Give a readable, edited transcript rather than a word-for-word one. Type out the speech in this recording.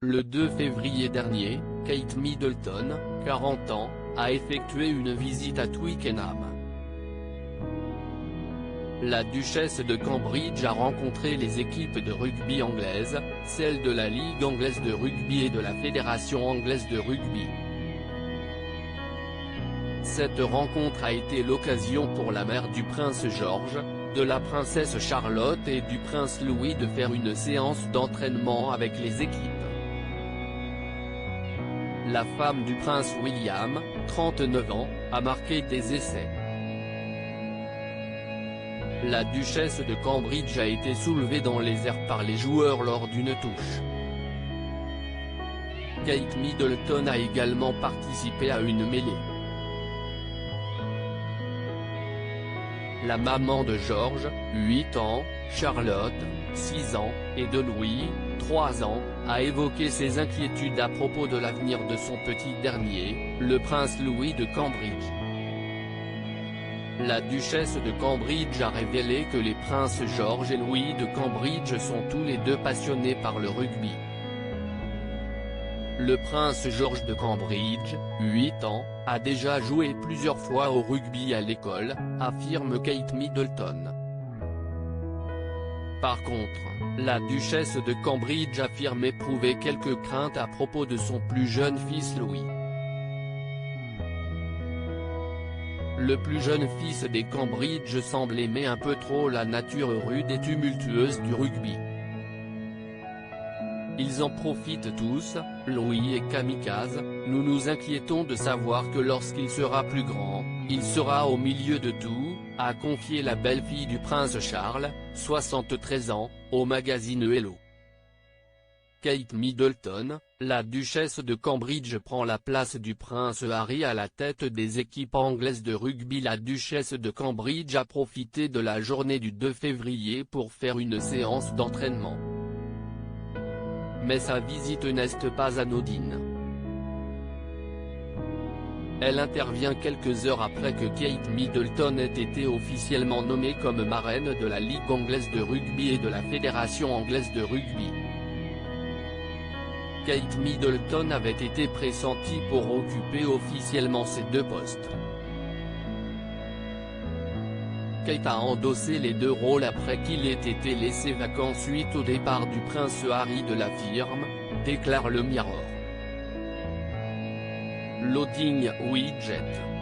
Le 2 février dernier, Kate Middleton, 40 ans, a effectué une visite à Twickenham. La duchesse de Cambridge a rencontré les équipes de rugby anglaises, celles de la Ligue anglaise de rugby et de la Fédération anglaise de rugby. Cette rencontre a été l'occasion pour la mère du prince George, de la princesse Charlotte et du prince Louis de faire une séance d'entraînement avec les équipes. La femme du prince William, 39 ans, a marqué des essais. La duchesse de Cambridge a été soulevée dans les airs par les joueurs lors d'une touche. Kate Middleton a également participé à une mêlée. La maman de George, 8 ans, Charlotte, 6 ans, et de Louis, 3 ans, a évoqué ses inquiétudes à propos de l'avenir de son petit dernier, le prince Louis de Cambridge. La duchesse de Cambridge a révélé que les princes George et Louis de Cambridge sont tous les deux passionnés par le rugby. Le prince George de Cambridge, 8 ans, a déjà joué plusieurs fois au rugby à l'école, affirme Kate Middleton. Par contre, la duchesse de Cambridge affirme éprouver quelques craintes à propos de son plus jeune fils Louis. Le plus jeune fils des Cambridge semble aimer un peu trop la nature rude et tumultueuse du rugby. Ils en profitent tous, Louis est kamikaze, nous nous inquiétons de savoir que lorsqu'il sera plus grand, il sera au milieu de tout, a confié la belle-fille du prince Charles, 73 ans, au magazine Hello. Kate Middleton, la duchesse de Cambridge prend la place du prince Harry à la tête des équipes anglaises de rugby. La duchesse de Cambridge a profité de la journée du 2 février pour faire une séance d'entraînement. Mais sa visite n'est pas anodine. Elle intervient quelques heures après que Kate Middleton ait été officiellement nommée comme marraine de la Ligue anglaise de rugby et de la Fédération anglaise de rugby. Kate Middleton avait été pressentie pour occuper officiellement ces deux postes. Kate a endossé les deux rôles après qu'il ait été laissé vacant suite au départ du prince Harry de la firme, déclare le Mirror. Loading Widget.